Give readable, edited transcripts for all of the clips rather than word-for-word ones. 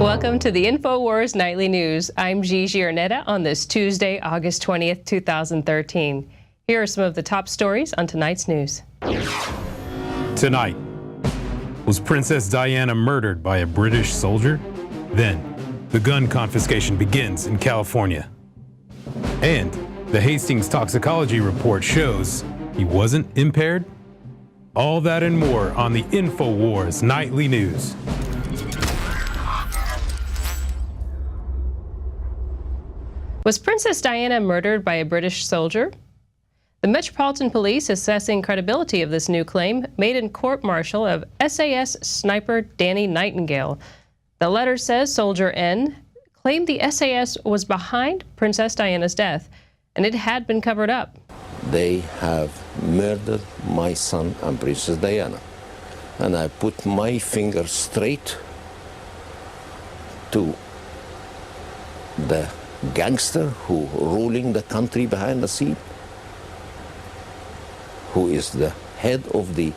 Welcome to the INFOWARS Nightly News. I'm Gigi Arnetta on this Tuesday, August 20th, 2013. Here are some of the top stories on tonight's news. Tonight, was Princess Diana murdered by a British soldier? Then, the gun confiscation begins in California. And the Hastings toxicology report shows he wasn't impaired? All that and more on the INFOWARS Nightly News. Was Princess Diana murdered by a British soldier? The Metropolitan Police assessing credibility of this new claim made in court-martial of SAS sniper Danny Nightingale. The letter says Soldier N claimed the SAS was behind Princess Diana's death, and it had been covered up. They have murdered my son and Princess Diana, and I put my finger straight to the gangster who ruling the country behind the scene, who is the head of the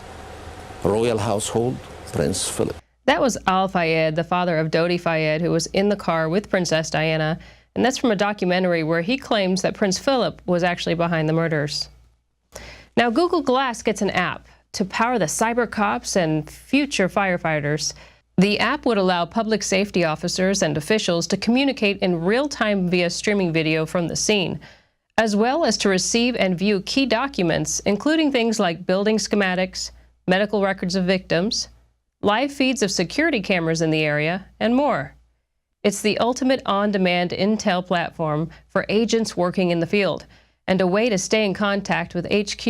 royal household, Prince Philip. That was Al Fayed, the father of Dodi Fayed, who was in the car with Princess Diana, and that's from a documentary where he claims that Prince Philip was actually behind the murders. Now, Google Glass gets an app to power the cyber cops and future firefighters. The app would allow public safety officers and officials to communicate in real time via streaming video from the scene, as well as to receive and view key documents, including things like building schematics, medical records of victims, live feeds of security cameras in the area, and more. It's the ultimate on-demand intel platform for agents working in the field, and a way to stay in contact with HQ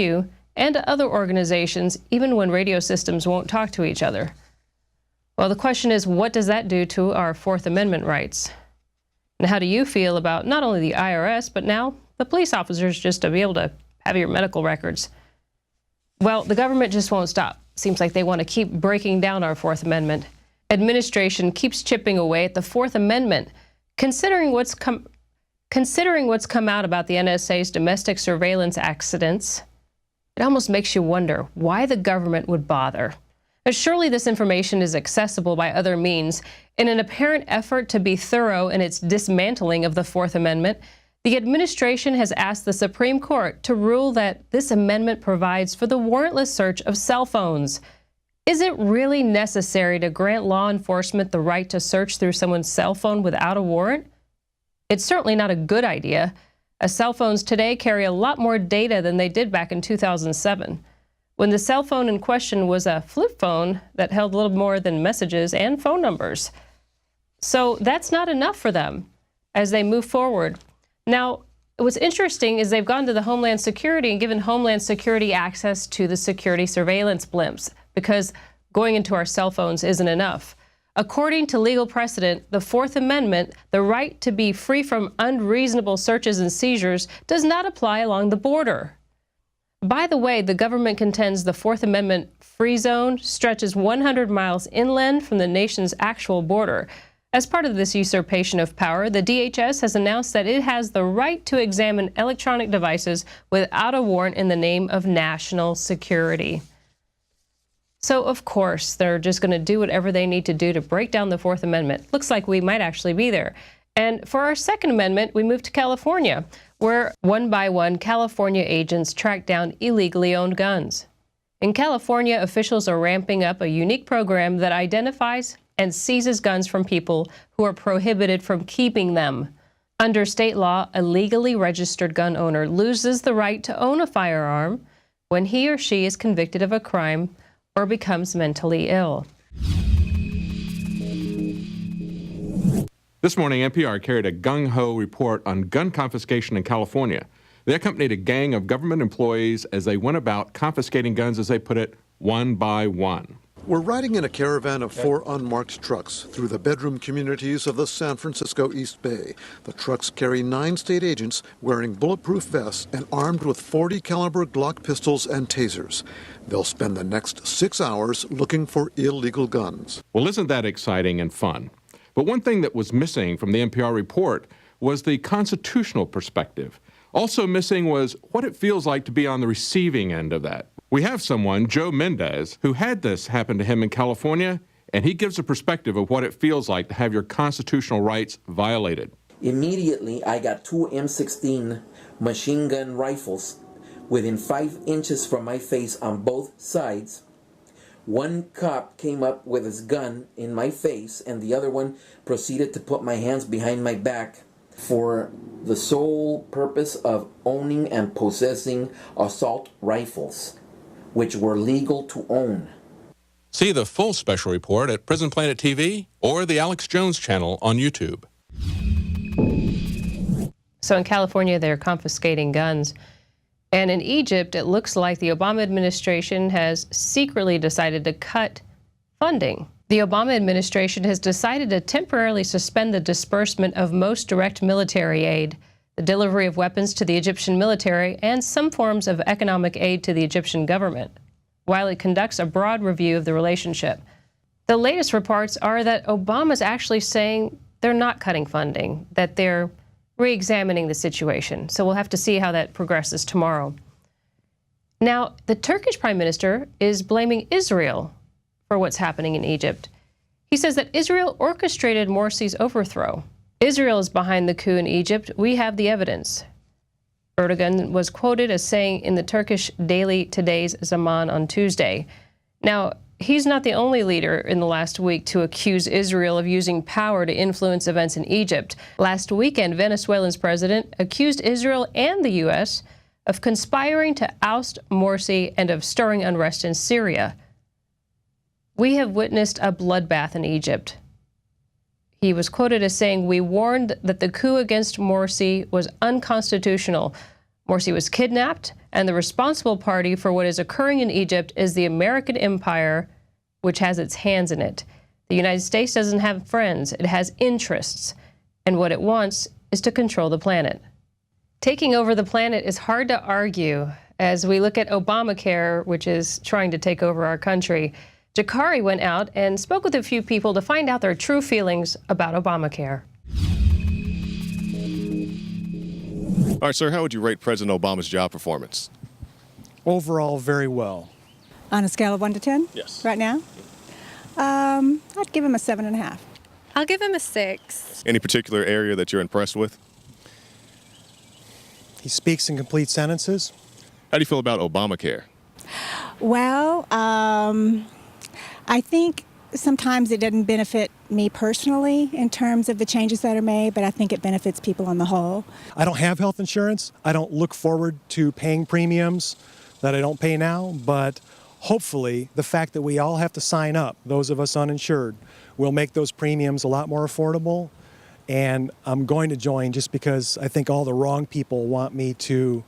and other organizations even when radio systems won't talk to each other. Well, the question is, what does that do to our Fourth Amendment rights? And how do you feel about not only the IRS, but now the police officers just to be able to have your medical records? Well, the government just won't stop. Seems like they want to keep breaking down our Fourth Amendment. Administration keeps chipping away at the Fourth Amendment, considering what's come out about the NSA's domestic surveillance accidents. It almost makes you wonder why the government would bother. But surely this information is accessible by other means. In an apparent effort to be thorough in its dismantling of the Fourth Amendment, the administration has asked the Supreme Court to rule that this amendment provides for the warrantless search of cell phones. Is it really necessary to grant law enforcement the right to search through someone's cell phone without a warrant? It's certainly not a good idea, as cell phones today carry a lot more data than they did back in 2007. When the cell phone in question was a flip phone that held little more than messages and phone numbers. So that's not enough for them as they move forward. Now, what's interesting is they've gone to the Homeland Security and given Homeland Security access to the security surveillance blimps because going into our cell phones isn't enough. According to legal precedent, the Fourth Amendment, the right to be free from unreasonable searches and seizures, does not apply along the border. By the way, the government contends the Fourth Amendment free zone stretches 100 miles inland from the nation's actual border. As part of this usurpation of power, the DHS has announced that it has the right to examine electronic devices without a warrant in the name of national security. So, of course, they're just going to do whatever they need to do to break down the Fourth Amendment. Looks like we might actually be there. And for our Second Amendment, we move to California, where one by one California agents track down illegally owned guns. In California, officials are ramping up a unique program that identifies and seizes guns from people who are prohibited from keeping them. Under state law, a legally registered gun owner loses the right to own a firearm when he or she is convicted of a crime or becomes mentally ill. This morning, NPR carried a gung-ho report on gun confiscation in California. They accompanied a gang of government employees as they went about confiscating guns, as they put it, one by one. We're riding in a caravan of 4 unmarked trucks through the bedroom communities of the San Francisco East Bay. The trucks carry 9 state agents wearing bulletproof vests and armed with .40 caliber Glock pistols and tasers. They'll spend the next 6 hours looking for illegal guns. Well, isn't that exciting and fun? But one thing that was missing from the NPR report was the constitutional perspective. Also missing was what it feels like to be on the receiving end of that. We have someone, Joe Mendez, who had this happen to him in California, and he gives a perspective of what it feels like to have your constitutional rights violated. Immediately, I got two M16 machine gun rifles within 5 inches from my face on both sides. One cop came up with his gun in my face, and the other one proceeded to put my hands behind my back for the sole purpose of owning and possessing assault rifles, which were legal to own. See the full special report at Prison Planet TV or the Alex Jones channel on YouTube. So in California, they're confiscating guns. And in Egypt, it looks like the Obama administration has secretly decided to cut funding. The Obama administration has decided to temporarily suspend the disbursement of most direct military aid, the delivery of weapons to the Egyptian military, and some forms of economic aid to the Egyptian government, while it conducts a broad review of the relationship. The latest reports are that Obama's actually saying they're not cutting funding, that they're re-examining the situation. So we'll have to see how that progresses tomorrow. Now, the Turkish prime minister is blaming Israel for what's happening in Egypt. He says that Israel orchestrated Morsi's overthrow. Israel is behind the coup in Egypt. We have the evidence. Erdogan was quoted as saying in the Turkish daily Today's Zaman on Tuesday. Now, he's not the only leader in the last week to accuse Israel of using power to influence events in Egypt. Last weekend, Venezuela's president accused Israel and the U.S. of conspiring to oust Morsi and of stirring unrest in Syria. We have witnessed a bloodbath in Egypt. He was quoted as saying, "We warned that the coup against Morsi was unconstitutional. Morsi was kidnapped, and the responsible party for what is occurring in Egypt is the American empire, which has its hands in it. The United States doesn't have friends, it has interests, and what it wants is to control the planet." Taking over the planet is hard to argue as we look at Obamacare, which is trying to take over our country. Jakari went out and spoke with a few people to find out their true feelings about Obamacare. All right, sir, how would you rate President Obama's job performance? Overall, very well. On a scale of 1 to 10? Yes. Right now? I'd give him a 7.5. I'll give him a 6. Any particular area that you're impressed with? He speaks in complete sentences. How do you feel about Obamacare? Well, I think sometimes it doesn't benefit me personally in terms of the changes that are made, but I think it benefits people on the whole. I don't have health insurance. I don't look forward to paying premiums that I don't pay now, but hopefully the fact that we all have to sign up, those of us uninsured, will make those premiums a lot more affordable. And I'm going to join just because I think all the wrong people want me to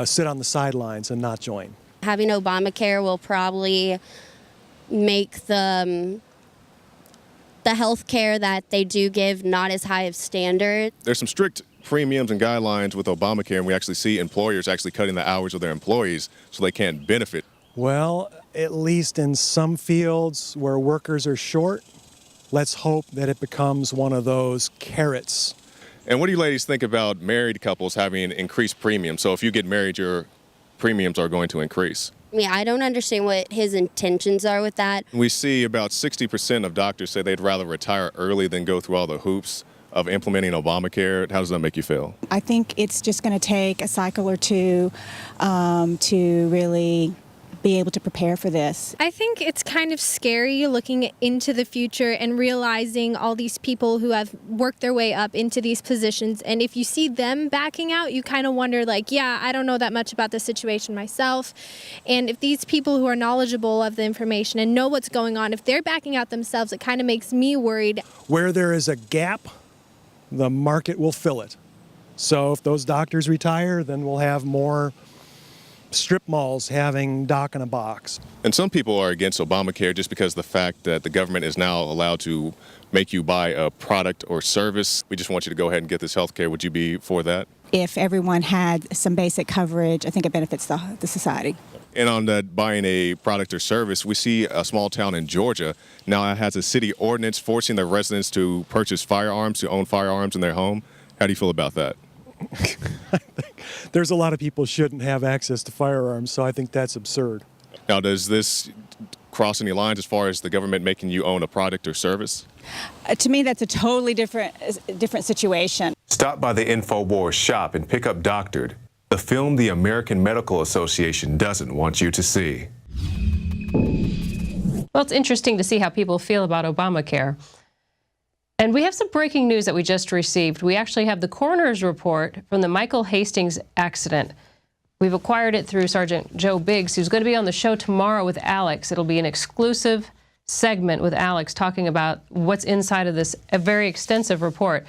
sit on the sidelines and not join. Having Obamacare will probably make the health care that they do give not as high of standard. There's some strict premiums and guidelines with Obamacare, and we actually see employers actually cutting the hours of their employees so they can't benefit. Well, at least in some fields where workers are short, let's hope that it becomes one of those carrots. And what do you ladies think about married couples having increased premiums? So if you get married, your premiums are going to increase. I mean, I don't understand what his intentions are with that. We see about 60% of doctors say they'd rather retire early than go through all the hoops of implementing Obamacare. How does that make you feel? I think it's just going to take a cycle or two to really be able to prepare for this. I think it's kind of scary looking into the future and realizing all these people who have worked their way up into these positions. And if you see them backing out, you kind of wonder, like, yeah, I don't know that much about the situation myself. And if these people who are knowledgeable of the information and know what's going on, if they're backing out themselves, it kind of makes me worried. Where there is a gap, the market will fill it. So if those doctors retire, then we'll have more strip malls having doc in a box. And some people are against Obamacare just because of the fact that the government is now allowed to make you buy a product or service. We just want you to go ahead and get this health care. Would you be for that? If everyone had some basic coverage, I think it benefits the society. And on that buying a product or service, we see a small town in Georgia now has a city ordinance forcing their residents to purchase firearms, to own firearms in their home. How do you feel about that? I think there's a lot of people shouldn't have access to firearms, so I think that's absurd. Now, does this cross any lines as far as the government making you own a product or service? To me, that's a totally different situation. Stop by the INFOWARS shop and pick up Doctored, the film the American Medical Association doesn't want you to see. Well, it's interesting to see how people feel about Obamacare. And we have some breaking news that we just received. We actually have the coroner's report from the Michael Hastings accident. We've acquired it through Sergeant Joe Biggs, who's going to be on the show tomorrow with Alex. It'll be an exclusive segment with Alex talking about what's inside of this, a very extensive report.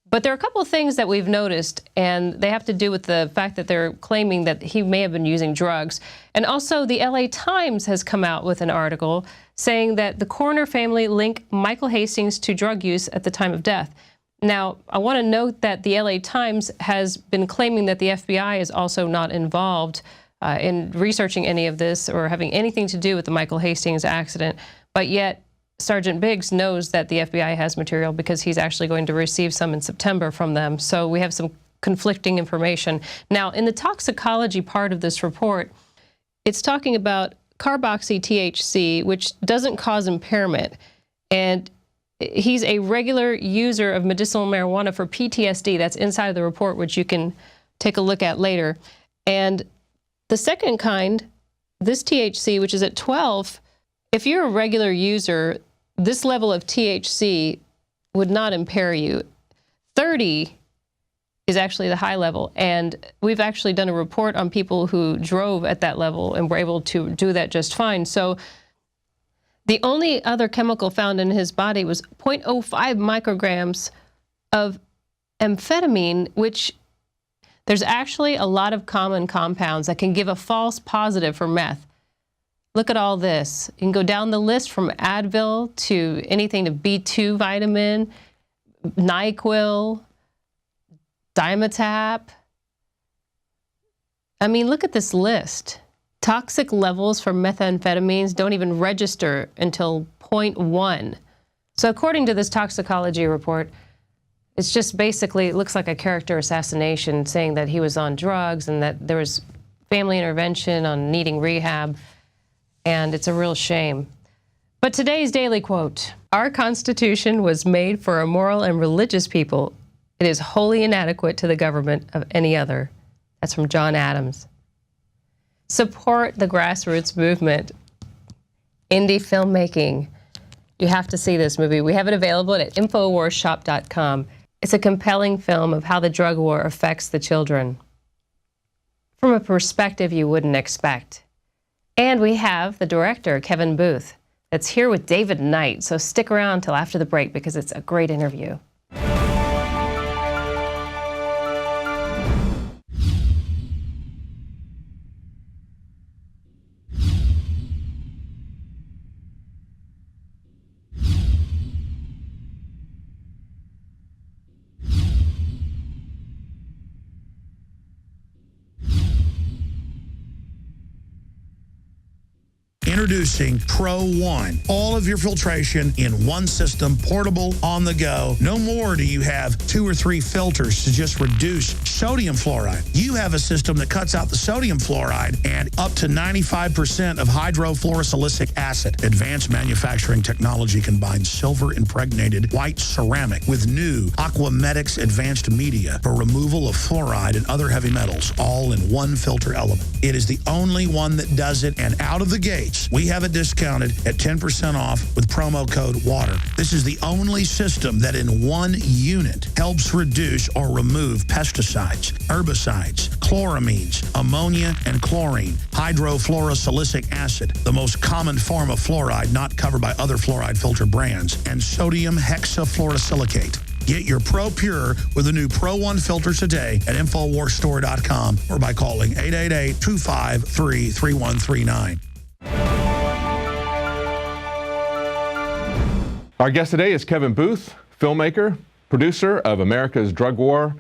But there are a couple of things that we've noticed, and they have to do with the fact that they're claiming that he may have been using drugs. And also, the LA Times has come out with an article saying that the coroner family link Michael Hastings to drug use at the time of death. Now, I want to note that the LA Times has been claiming that the FBI is also not involved in researching any of this or having anything to do with the Michael Hastings accident, but yet Sergeant Biggs knows that the FBI has material because he's actually going to receive some in September from them. So we have some conflicting information. Now, in the toxicology part of this report, it's talking about carboxy-THC, which doesn't cause impairment. And he's a regular user of medicinal marijuana for PTSD. That's inside of the report, which you can take a look at later. And the second kind, this THC, which is at 12, if you're a regular user, this level of THC would not impair you. 30 is actually the high level, and we've actually done a report on people who drove at that level and were able to do that just fine. So the only other chemical found in his body was 0.05 micrograms of amphetamine, which there's actually a lot of common compounds that can give a false positive for meth. Look at all this. You can go down the list from Advil to anything to B2 vitamin, NyQuil, Dimetap. I mean, look at this list. Toxic levels for methamphetamines don't even register until 0.1. So according to this toxicology report, it's just basically, it looks like a character assassination, saying that he was on drugs and that there was family intervention on needing rehab. And it's a real shame. But today's daily quote: "Our Constitution was made for a moral and religious people. It is wholly inadequate to the government of any other." That's from John Adams. Support the grassroots movement. Indie filmmaking. You have to see this movie. We have it available at InfoWarsShop.com. It's a compelling film of how the drug war affects the children from a perspective you wouldn't expect. And we have the director, Kevin Booth, that's here with David Knight. So stick around till after the break because it's a great interview. Introducing Pro One. All of your filtration in one system, portable, on the go. No more do you have 2 or 3 filters to just reduce sodium fluoride. You have a system that cuts out the sodium fluoride and up to 95% of hydrofluorosilicic acid. Advanced manufacturing technology combines silver-impregnated white ceramic with new Aquamedics advanced media for removal of fluoride and other heavy metals, all in one filter element. It is the only one that does it, and out of the gates, we have it discounted at 10% off with promo code WATER. This is the only system that in one unit helps reduce or remove pesticides, herbicides, chloramines, ammonia, and chlorine, hydrofluorosilicic acid, the most common form of fluoride not covered by other fluoride filter brands, and sodium hexafluorosilicate. Get your Pro Pure with the new Pro One filter today at InfoWarsStore.com or by calling 888-253-3139. Our guest today is Kevin Booth, filmmaker, producer of America's Drug War,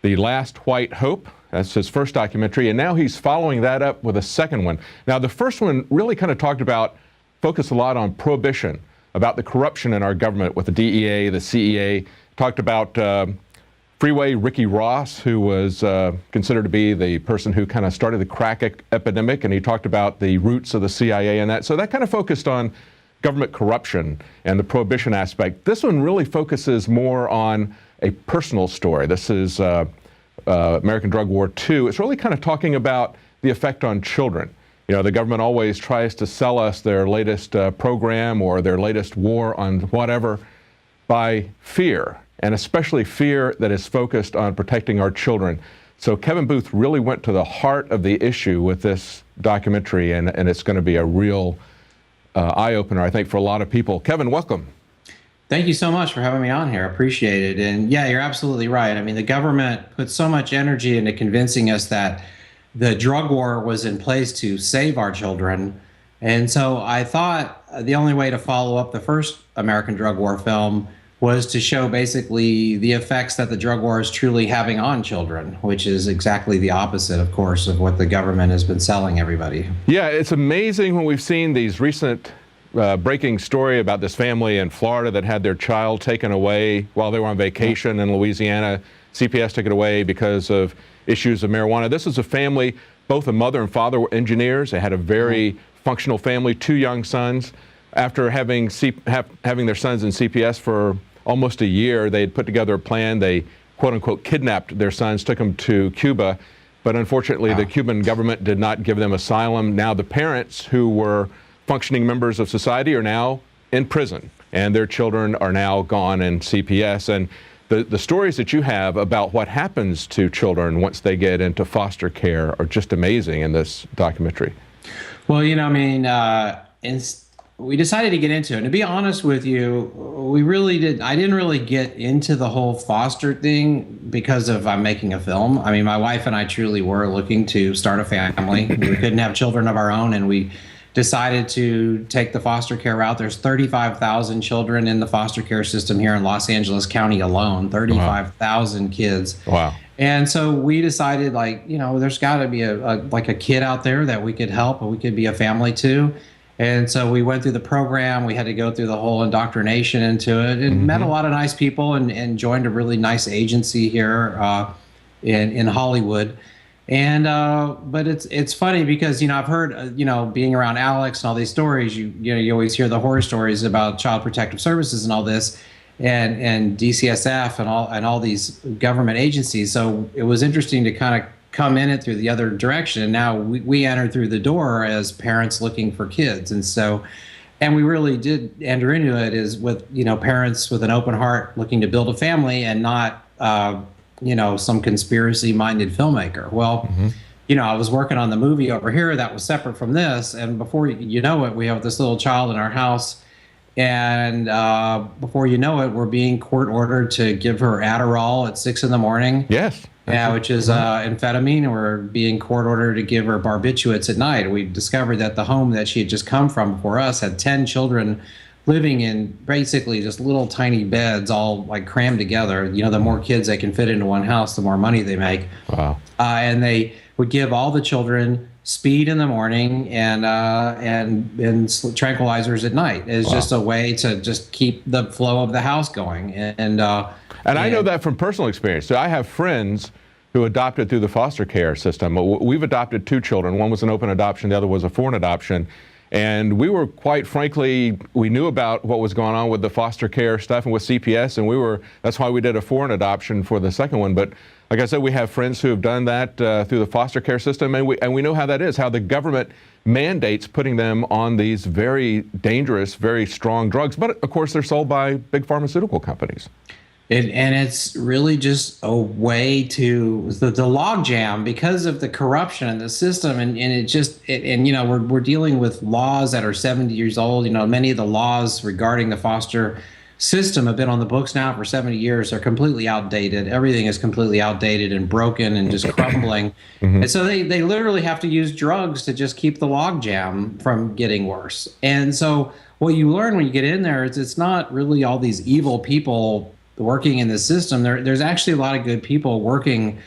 The Last White Hope. That's his first documentary, and now he's following that up with a second one. Now, the first one really kind of focused a lot on prohibition, about the corruption in our government with the DEA, the CEA, talked about Freeway Ricky Ross, who was considered to be the person who kind of started the crack epidemic, and he talked about the roots of the CIA and that. So that kind of focused on government corruption and the prohibition aspect. This one really focuses more on a personal story. This is American Drug War 2. It's really kind of talking about the effect on children. You know, the government always tries to sell us their latest program or their latest war on whatever by fear, and especially fear that is focused on protecting our children. So Kevin Booth really went to the heart of the issue with this documentary, and it's going to be a real eye-opener, I think, for a lot of people. Kevin, welcome. Thank you so much for having me on here. I appreciate it. And yeah, you're absolutely right. I mean, the government put so much energy into convincing us that the drug war was in place to save our children. And so I thought the only way to follow up the first American drug war film was to show basically the effects that the drug war is truly having on children, which is exactly the opposite, of course, of what the government has been selling everybody. Yeah, it's amazing when we've seen these recent breaking story about this family in Florida that had their child taken away while they were on vacation in Louisiana. CPS took it away because of issues of marijuana. This was a family, both a mother and father were engineers. They had a very functional family, 2 young sons. After having their sons in CPS for almost a year, they had put together a plan. They, quote unquote, kidnapped their sons, took them to Cuba. But unfortunately, the Cuban government did not give them asylum. Now the parents, who were functioning members of society, are now in prison, and their children are now gone in CPS. And the stories that you have about what happens to children once they get into foster care are just amazing in this documentary. Well, you know, I mean, we decided to get into it. And to be honest with you, I didn't really get into the whole foster thing because I'm making a film. I mean, my wife and I truly were looking to start a family. We couldn't have children of our own, and we decided to take the foster care route. There's 35,000 children in the foster care system here in Los Angeles County alone, 35,000 kids. Wow. And so we decided, like, you know, there's got to be a kid out there that we could help, and we could be a family to. And so we went through the program. We had to go through the whole indoctrination into it, and met a lot of nice people, and joined a really nice agency here in Hollywood. And but it's funny because, you know, I've heard, you know, being around Alex and all these stories, you always hear the horror stories about Child Protective Services and all this, and DCSF and all these government agencies. So it was interesting to kind of come in it through the other direction. And now we entered through the door as parents looking for kids. And so, and we really did enter into it as with, you know, parents with an open heart looking to build a family, and not, you know, some conspiracy-minded filmmaker. Well, you know, I was working on the movie over here that was separate from this, and before you know it, we have this little child in our house, and before you know it, we're being court-ordered to give her Adderall at 6 in the morning. Yes. Yeah, which is amphetamine, and we're being court-ordered to give her barbiturates at night. We discovered that the home that she had just come from before us had 10 children living in basically just little tiny beds, all like crammed together. You know, the more kids they can fit into one house, the more money they make. Wow. And they would give all the children speed in the morning and tranquilizers at night. It's just a way to just keep the flow of the house going. And I know that from personal experience. So I have friends who adopted through the foster care system. We've adopted 2 children. One was an open adoption, the other was a foreign adoption. And we were, quite frankly, we knew about what was going on with the foster care stuff and with CPS, and that's why we did a foreign adoption for the second one. But like I said, we have friends who have done that through the foster care system, and we know how that is, how the government mandates putting them on these very dangerous, very strong drugs. But of course, they're sold by big pharmaceutical companies. And it's really just a way to the log jam because of the corruption in the system, and you know, we're dealing with laws that are 70 years old. You know, many of the laws regarding the foster system have been on the books now for 70 years. They're completely outdated. Everything is completely outdated and broken and just crumbling. And so they literally have to use drugs to just keep the log jam from getting worse. And so what you learn when you get in there is it's not really all these evil people working in the system. There's actually a lot of good people working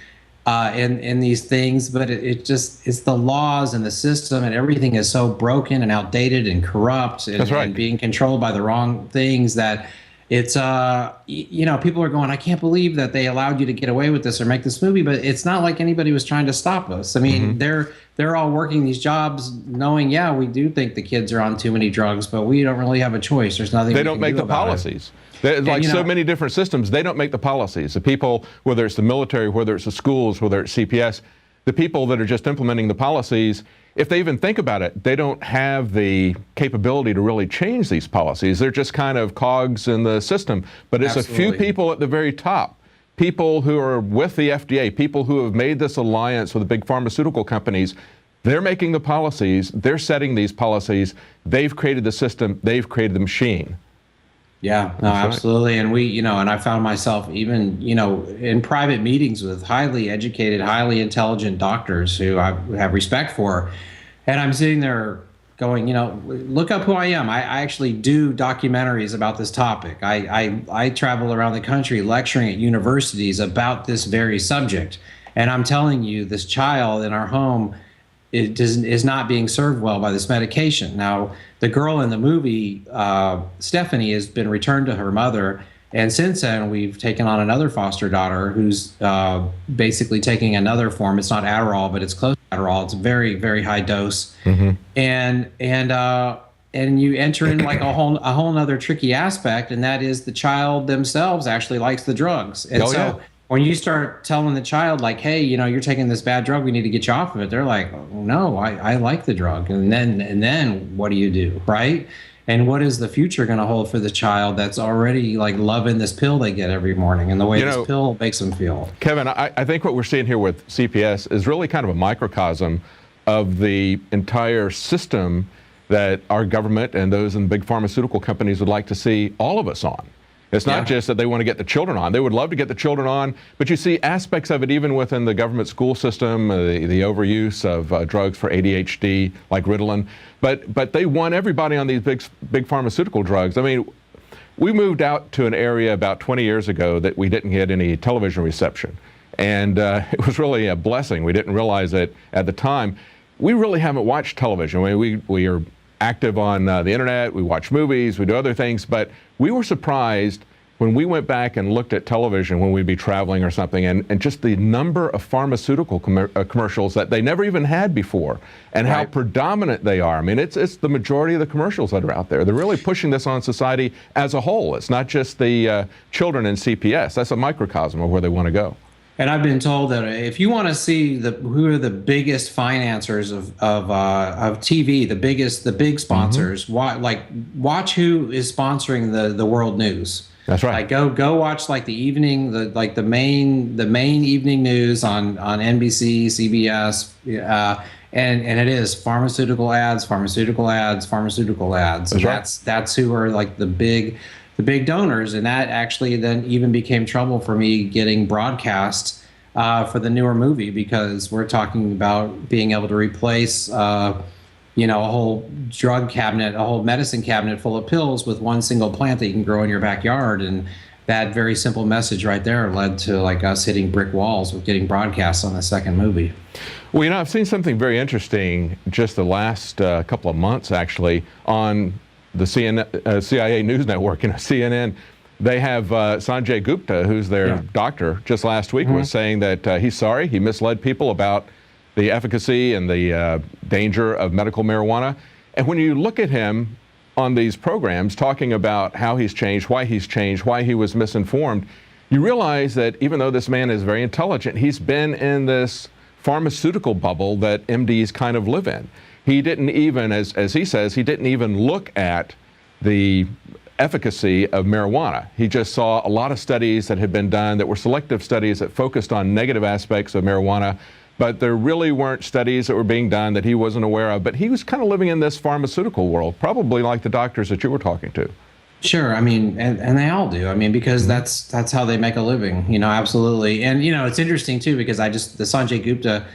in these things, but it's the laws and the system, and everything is so broken and outdated and corrupt and being controlled by the wrong things that it's people are going, I can't believe that they allowed you to get away with this or make this movie, but it's not like anybody was trying to stop us. I mean, they're all working these jobs knowing, yeah, we do think the kids are on too many drugs, but we don't really have a choice. There's nothing they don't make the policies. Like so many different systems, they don't make the policies. The people, whether it's the military, whether it's the schools, whether it's CPS, the people that are just implementing the policies, if they even think about it, they don't have the capability to really change these policies. They're just kind of cogs in the system. But it's Absolutely. a few people at the very top, people who are with the FDA, people who have made this alliance with the big pharmaceutical companies. They're making the policies. They're setting these policies. They've created the system. They've created the machine. Yeah, no, absolutely. And we, and I found myself even, in private meetings with highly educated, highly intelligent doctors who I have respect for. And I'm sitting there going, look up who I am. I actually do documentaries about this topic. I travel around the country lecturing at universities about this very subject. And I'm telling you, this child in our home is not being served well by this medication. Now, the girl in the movie, Stephanie, has been returned to her mother. And since then, we've taken on another foster daughter who's basically taking another form. It's not Adderall, but it's close to Adderall. It's a very, very high dose. And you enter in like a whole nother tricky aspect, and that is the child themselves actually likes the drugs. And when you start telling the child, like, hey, you're taking this bad drug, we need to get you off of it, they're like, oh, no, I like the drug. And then what do you do, right? And what is the future going to hold for the child that's already like loving this pill they get every morning and the way this pill makes them feel? Kevin, I think what we're seeing here with CPS is really kind of a microcosm of the entire system that our government and those in big pharmaceutical companies would like to see all of us on. It's not just that they want to get the children on. They would love to get the children on, but you see aspects of it even within the government school system, the overuse of drugs for ADHD, like Ritalin. But they want everybody on these big pharmaceutical drugs. I mean, we moved out to an area about 20 years ago that we didn't get any television reception. And it was really a blessing. We didn't realize it at the time. We really haven't watched television. I mean, we are active on the internet, we watch movies, we do other things, but we were surprised when we went back and looked at television when we'd be traveling or something, and just the number of pharmaceutical commercials that they never even had before, and how predominant they are. I mean, it's the majority of the commercials that are out there. They're really pushing this on society as a whole. It's not just the children in CPS. That's a microcosm of where they want to go. And I've been told that if you want to see who are the biggest financiers of TV, the big sponsors, watch who is sponsoring the world news. That's right. Like go watch like the evening, the main evening news on NBC, CBS, and it is pharmaceutical ads. That's who are like the big donors, and that actually then even became trouble for me getting broadcast for the newer movie, because we're talking about being able to replace a whole drug cabinet, a whole medicine cabinet full of pills with one single plant that you can grow in your backyard. And that very simple message right there led to like us hitting brick walls with getting broadcasts on the second movie. Well, I've seen something very interesting just the last couple of months actually on the CIA News Network, CNN. They have Sanjay Gupta, who's their doctor, just last week was saying that he's sorry he misled people about the efficacy and the danger of medical marijuana. And when you look at him on these programs talking about how he's changed, why he was misinformed, you realize that even though this man is very intelligent, he's been in this pharmaceutical bubble that MDs kind of live in. He didn't even, as he says, he didn't even look at the efficacy of marijuana. He just saw a lot of studies that had been done that were selective studies that focused on negative aspects of marijuana, but there really weren't studies that were being done that he wasn't aware of. But he was kind of living in this pharmaceutical world, probably like the doctors that you were talking to. Sure. I mean, and they all do. I mean, because that's how they make a living, absolutely. And, it's interesting, too, because the Sanjay Gupta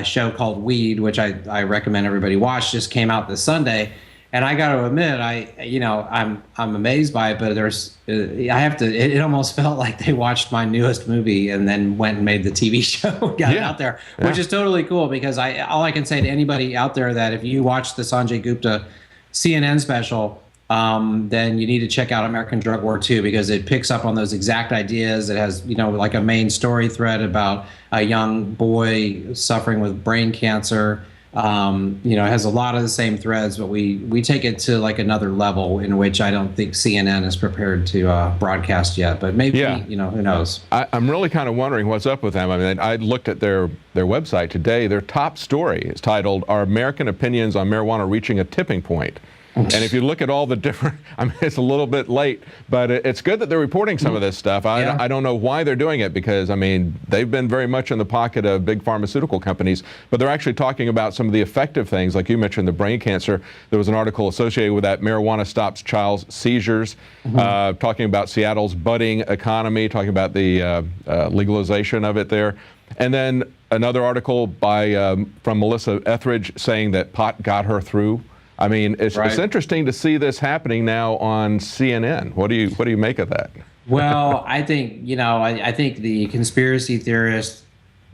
show called Weed, which I recommend everybody watch, just came out this Sunday. And I got to admit, I'm amazed by it, but it almost felt like they watched my newest movie and then went and made the TV show, got it out there, which is totally cool, because all I can say to anybody out there that if you watch the Sanjay Gupta CNN special, then you need to check out American Drug War 2, because it picks up on those exact ideas. It has, like a main story thread about a young boy suffering with brain cancer. It has a lot of the same threads, but we take it to like another level in which I don't think CNN is prepared to broadcast yet. But maybe, who knows? I'm really kind of wondering what's up with them. I mean, I looked at their website today. Their top story is titled, "Are American Opinions on Marijuana Reaching a Tipping Point?" And if you look at all the different, I mean, it's a little bit late, but it's good that they're reporting some of this stuff. I don't know why they're doing it, because, I mean, they've been very much in the pocket of big pharmaceutical companies, but they're actually talking about some of the effective things, like you mentioned, the brain cancer. There was an article associated with that, Marijuana Stops Child Seizures, talking about Seattle's budding economy, talking about the legalization of it there. And then another article from Melissa Etheridge saying that pot got her through. I mean, it's interesting to see this happening now on CNN. What do you make of that? Well, I think, I think the conspiracy theorist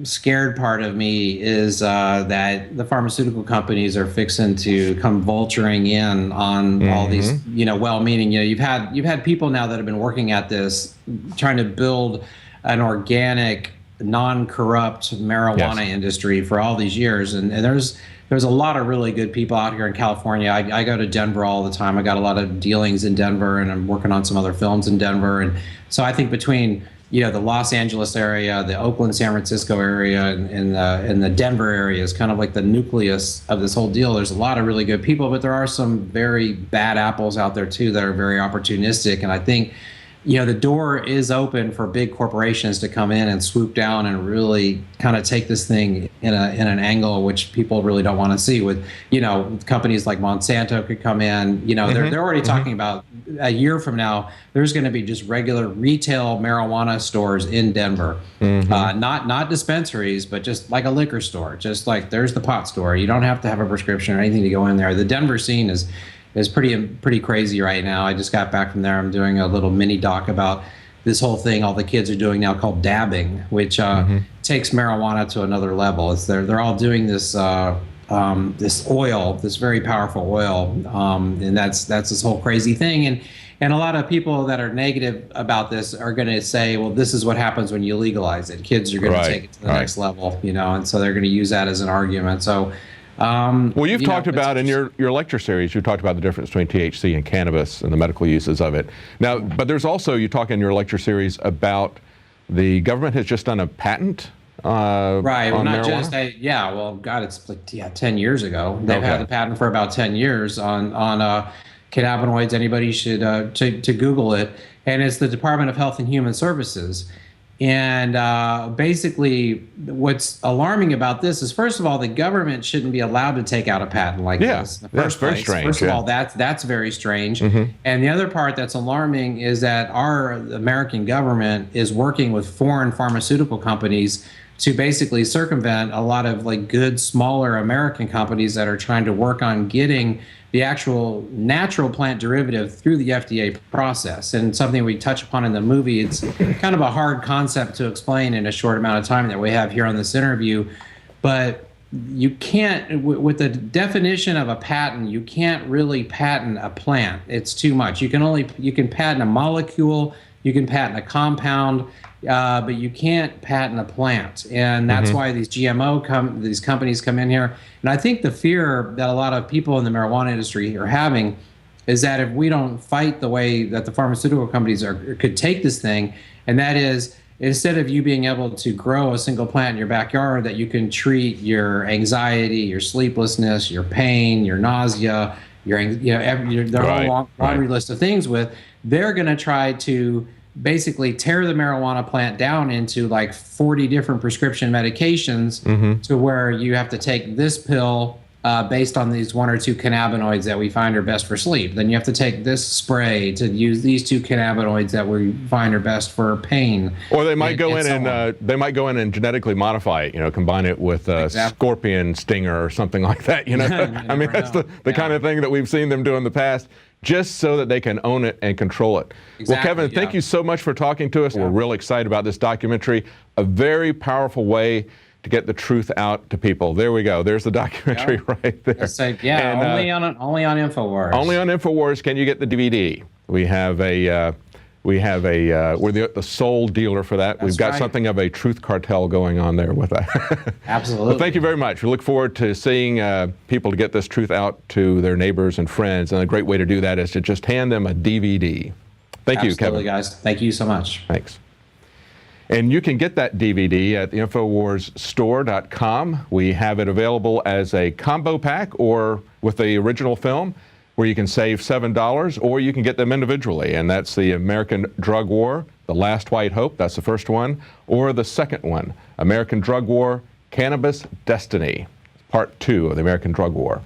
scared part of me is that the pharmaceutical companies are fixing to come vulturing in on all these, well-meaning, you've had people now that have been working at this, trying to build an organic, non-corrupt marijuana industry for all these years. And there's a lot of really good people out here in California. I go to Denver all the time. I got a lot of dealings in Denver, and I'm working on some other films in Denver. And so I think between the Los Angeles area, the Oakland, San Francisco area, and the Denver area is kind of like the nucleus of this whole deal. There's a lot of really good people, but there are some very bad apples out there too that are very opportunistic. And I think the door is open for big corporations to come in and swoop down and really kind of take this thing in an angle which people really don't want to see. With companies like Monsanto could come in. They're already talking about a year from now there's going to be just regular retail marijuana stores in Denver, not dispensaries, but just like a liquor store. Just like there's the pot store. You don't have to have a prescription or anything to go in there. The Denver scene is pretty crazy right now. I just got back from there. I'm doing a little mini doc about this whole thing all the kids are doing now called dabbing, which takes marijuana to another level. They're all doing this this oil, this very powerful oil, and that's this whole crazy thing. And a lot of people that are negative about this are going to say, well, this is what happens when you legalize it. Kids are going to take it to the next level, and so they're going to use that as an argument. So. Well, you've talked about in your lecture series, you talked about the difference between THC and cannabis and the medical uses of it. Now, but there's also, you talk in your lecture series about the government has just done a patent right. Well, on not marijuana? just, well, God, it's like 10 years ago. They've had the patent for about 10 years on cannabinoids. Anybody should to Google it. And it's the Department of Health and Human Services. And basically, what's alarming about this is, first of all, the government shouldn't be allowed to take out a patent like this. In the first very place. strange. First of all, that's very strange. And the other part that's alarming is that our American government is working with foreign pharmaceutical companies to basically circumvent a lot of like good, smaller American companies that are trying to work on getting the actual natural plant derivative through the FDA process. And something we touch upon in the movie, it's kind of a hard concept to explain in a short amount of time that we have here on this interview. But you can't, with the definition of a patent, you can't really patent a plant. It's too much. You can patent a molecule, you can patent a compound, but you can't patent a plant. And that's why these these companies come in here. And I think the fear that a lot of people in the marijuana industry are having is that if we don't fight the way that the pharmaceutical companies could take this thing, and that is, instead of you being able to grow a single plant in your backyard, that you can treat your anxiety, your sleeplessness, your pain, your nausea, their whole laundry list of things with, they're going to try to basically tear the marijuana plant down into like 40 different prescription medications to where you have to take this pill based on these 1 or 2 cannabinoids that we find are best for sleep. Then you have to take this spray to use these 2 cannabinoids that we find are best for pain. Or they might go in and genetically modify it, combine it with a scorpion stinger or something like that. I mean, that's the kind of thing that we've seen them do in the past, just so that they can own it and control it. Well, Kevin, thank you so much for talking to us. We're real excited about this documentary, a very powerful way to get the truth out to people. There we go. There's the documentary right there. Yeah, And, only on INFOWARS. Only on INFOWARS can you get the DVD. We're the sole dealer for that. We've got something of a truth cartel going on there with that. Absolutely. Well, thank you very much. We look forward to seeing people to get this truth out to their neighbors and friends. And a great way to do that is to just hand them a DVD. Thank you, Kevin. Absolutely, guys. Thank you so much. Thanks. And you can get that DVD at the InfoWarsStore.com. We have it available as a combo pack or with the original film, where you can save $7, or you can get them individually. And that's the American Drug War, The Last White Hope, that's the first one, or the second one, American Drug War, Cannabis Destiny, Part 2 of the American Drug War.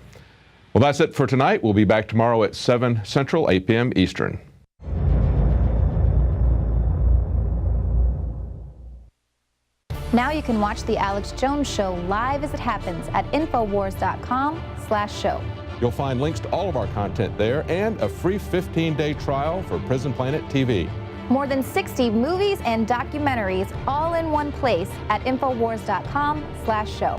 Well, that's it for tonight. We'll be back tomorrow at 7 Central, 8 p.m. Eastern. Now you can watch The Alex Jones Show live as it happens at Infowars.com/show. You'll find links to all of our content there and a free 15-day trial for Prison Planet TV. More than 60 movies and documentaries all in one place at Infowars.com/show.